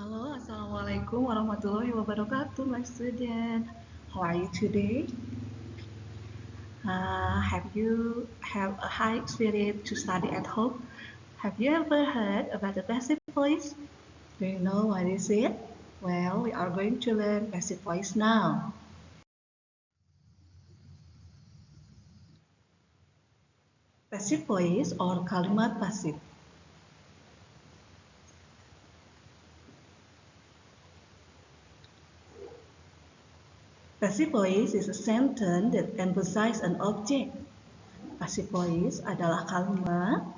Halo, Assalamualaikum warahmatullahi wabarakatuh, my student. How are you today? Have you have a high spirit to study at home? Have you ever heard about the passive voice? Do you know what is it? Well, we are going to learn passive voice now. Passive voice or kalimat pasif. Passive voice is a sentence that emphasizes an object. Passive voice adalah kalimat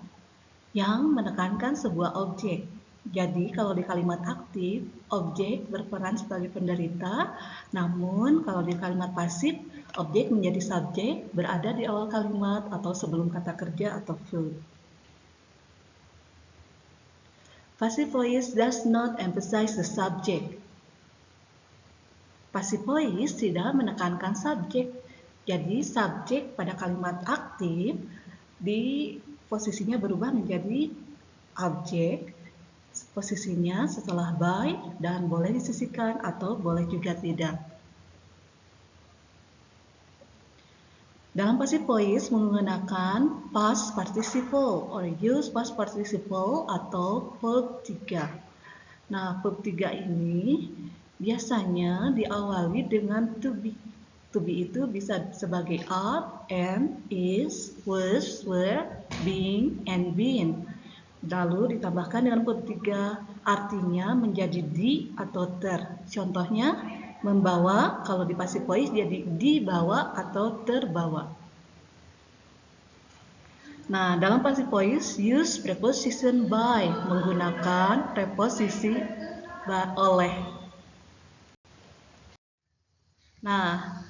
yang menekankan sebuah objek. Jadi kalau di kalimat aktif, objek berperan sebagai penderita, namun kalau di kalimat pasif, objek menjadi subjek berada di awal kalimat atau sebelum kata kerja atau verb. Passive voice does not emphasize the subject. Passive voice tidak menekankan subjek. Jadi subjek pada kalimat aktif di posisinya berubah menjadi objek, posisinya setelah by dan boleh disisipkan atau boleh juga tidak. Dalam passive voice menggunakan past participle or use past participle atau verb 3. Nah, verb 3 ini biasanya diawali dengan to be. To be itu bisa sebagai are, am, is, was, were, being, and been. Lalu ditambahkan dengan verb 3, artinya menjadi di atau ter. Contohnya, membawa, kalau di passive voice jadi dibawa atau terbawa. Nah, dalam passive voice, use preposition by, menggunakan preposisi oleh. Nah,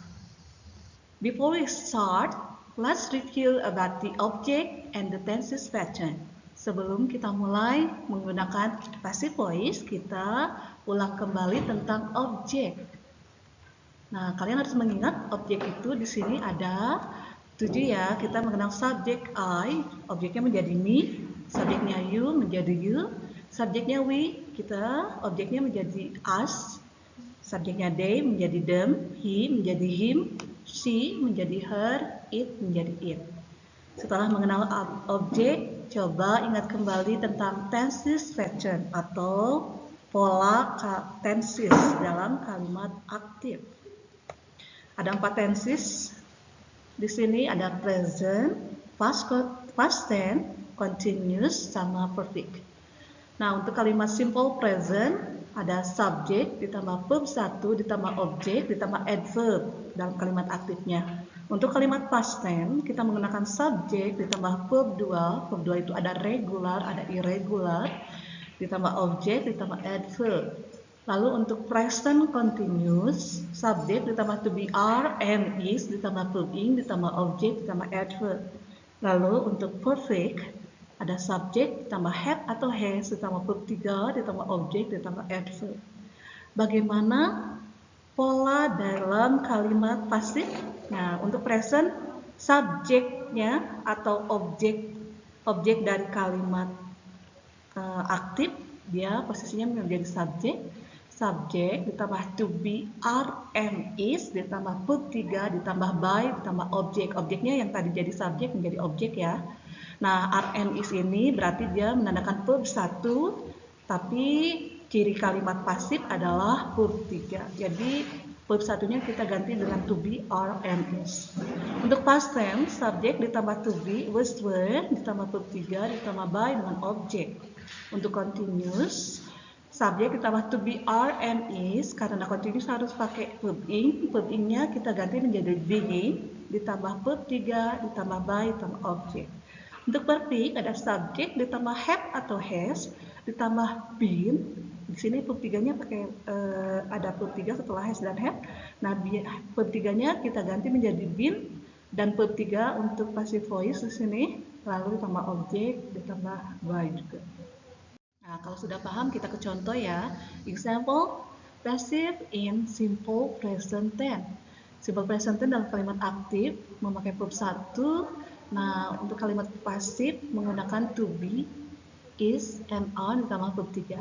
before we start, let's review about the object and the tenses pattern. Sebelum kita mulai menggunakan passive voice, kita ulang kembali tentang objek. Nah, kalian harus mengingat objek itu di sini ada 7 ya. Kita mengenal subjek I, objeknya menjadi me, subjeknya you menjadi you, subjeknya we, kita objeknya menjadi us, subjeknya they menjadi them, he menjadi him, she menjadi her, it menjadi it. Setelah mengenal objek, coba ingat kembali tentang tenses pattern atau pola tenses dalam kalimat aktif. Ada 4 tenses. Di sini ada present, past tense, continuous, sama perfect. Nah, untuk kalimat simple present ada subject ditambah verb 1 ditambah objek ditambah adverb dalam kalimat aktifnya. Untuk kalimat past tense kita menggunakan subject ditambah verb 2. Verb 2 itu ada regular, ada irregular, ditambah objek ditambah adverb. Lalu untuk present continuous, subject ditambah to be are, am, is, ditambah verb ing, ditambah objek, ditambah adverb. Lalu untuk perfect, ada subjek ditambah have atau has, ditambah verb 3, ditambah objek, ditambah adverb. Bagaimana pola dalam kalimat pasif? Nah, untuk present, subjeknya atau objek dari kalimat aktif, dia posisinya menjadi subjek ditambah to be, are, am, is, ditambah verb 3, ditambah by, ditambah objek. Objeknya yang tadi jadi subjek menjadi objek ya. Nah, are, am, is ini berarti dia menandakan verb 1, tapi ciri kalimat pasif adalah verb 3. Jadi verb satunya kita ganti dengan to be, are, am, is. Untuk past tense, subjek ditambah to be, was, were, ditambah verb 3, ditambah by dengan objek. Untuk continuous, subjek ditambah to be, are, am, is, karena continuous harus pakai verb ing. Verb ingnya kita ganti menjadi being, ditambah verb 3, ditambah by, ditambah objek. Untuk perfect ada subjek ditambah have atau has, ditambah been. Di sini verb 3-nya pakai ada verb 3 setelah has dan have. Nah, verb 3-nya kita ganti menjadi been dan verb 3 untuk passive voice di sini, lalu ditambah objek, ditambah by juga. Nah, kalau sudah paham kita ke contoh ya. Example, passive in simple present tense. Simple present tense dalam kalimat aktif memakai verb 1. Nah, untuk kalimat pasif menggunakan to be, is, and are ditambah verb 3.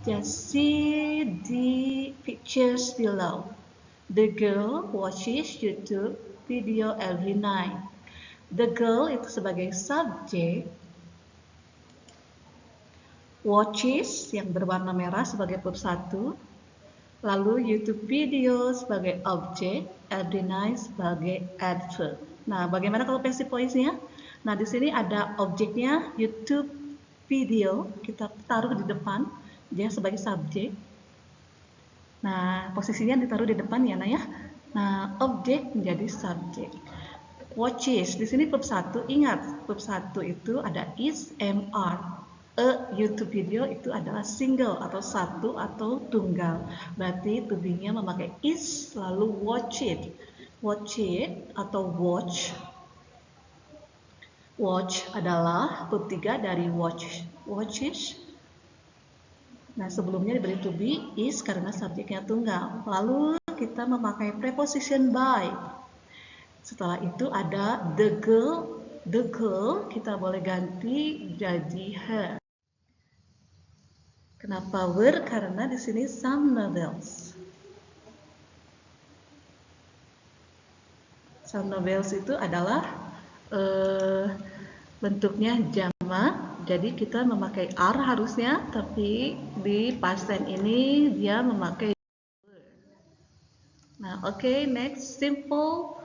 Just see the pictures below. The girl watches YouTube video every night. The girl itu sebagai subjek, watches yang berwarna merah sebagai verb 1, lalu YouTube video sebagai objek, every night sebagai adverb. Nah, bagaimana kalau passive voice-nya? Nah, di sini ada objeknya YouTube video, kita taruh di depan, dia sebagai subjek. Nah, posisinya ditaruh di depan ya, Nah ya. Nah, objek menjadi subjek. Watches, di sini verb 1, ingat, verb 1 itu ada is, am, are. YouTube video itu adalah single atau satu atau tunggal. Berarti to be-nya memakai is, lalu watch it. Watch it atau watch. Watch adalah verb 3 dari watch. Watches. Nah, sebelumnya diberi to be is karena subjeknya tunggal. Lalu kita memakai preposition by. Setelah itu ada the girl. The girl kita boleh ganti jadi her. Kenapa were? Karena di sini some novels. Some novels itu adalah bentuknya jamak, jadi kita memakai are harusnya, tapi di past tense ini dia memakai were. Nah, oke, next simple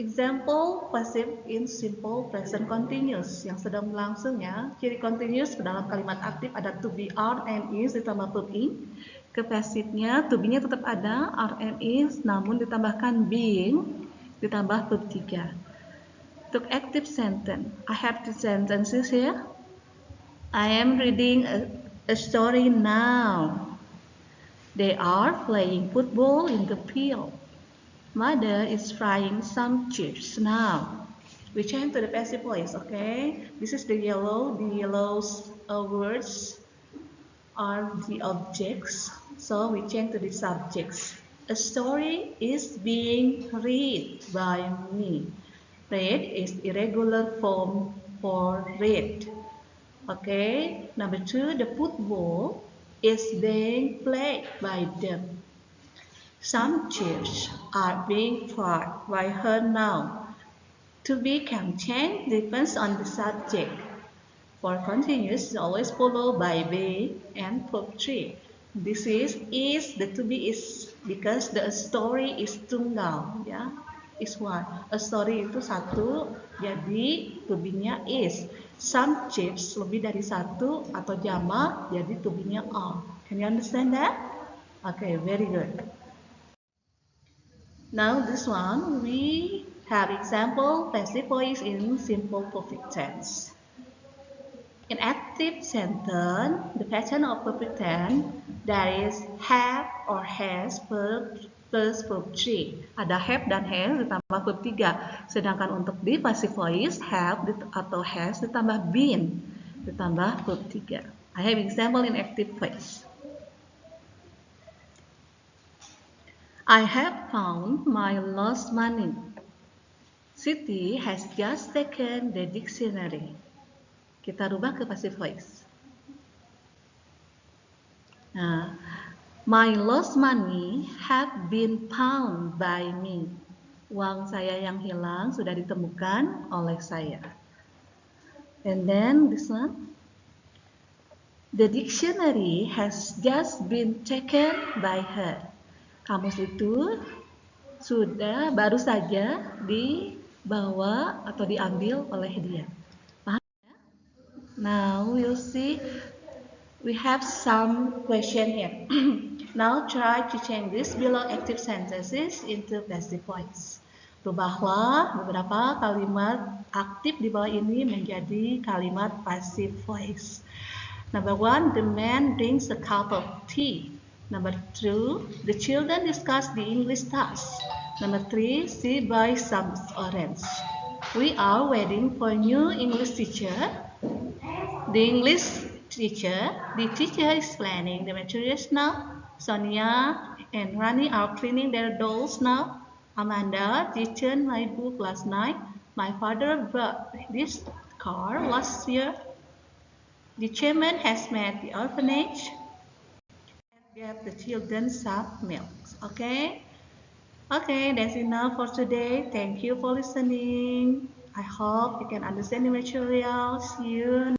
example passive in simple present continuous yang sedang berlangsung ya. Ciri continuous dalam kalimat aktif ada to be, are, and is ditambah verb in. Ke passivenya to be-nya tetap ada are and is, namun ditambahkan being ditambah verb 3. Untuk active sentence, I have two sentences here. I am reading a story now. They are playing football in the field. Mother is frying some chips now. We change to the passive voice, okay? This is the yellow. The yellow words are the objects. So we change to the subjects. A story is being read by me. Read is irregular form for read. Okay, number 2, the football is being played by them. Some chips are being fried by her now. To be can change depends on the subject. For continuous is always followed by be and verb 3. This is the to be is because the story is tunggal ya. Is one. A story itu satu, jadi to be-nya is. Some chips lebih dari satu atau jamak, jadi to be-nya are. Can you understand that? Okay, very good. Now this one we have example passive voice in simple perfect tense. In active sentence, the pattern of perfect tense there is have or has plus verb 3. Ada have dan has ditambah verb 3. Sedangkan untuk di passive voice have atau has ditambah been ditambah verb 3. I have example in active voice. I have found my lost money. Siti has just taken the dictionary. Kita rubah ke passive voice. Nah, my lost money have been found by me. Uang saya yang hilang sudah ditemukan oleh saya. And then this one. The dictionary has just been taken by her. Kamus itu sudah baru saja dibawa atau diambil oleh dia. Now we'll see, we have some question here. Now try to change this below active sentences into passive voice. Rubahlah beberapa kalimat aktif di bawah ini menjadi kalimat passive voice. Number 1, the man drinks a cup of tea. Number 2, the children discuss the English task. Number 3, she buys some orange. We are waiting for a new English teacher. The English teacher, is planning the materials now. Sonia and Rani are cleaning their dolls now. Amanda returned my book last night. My father bought this car last year. The chairman has met the orphanage. Give the children some milk. Okay? Okay, that's enough for today. Thank you for listening. I hope you can understand the material. See you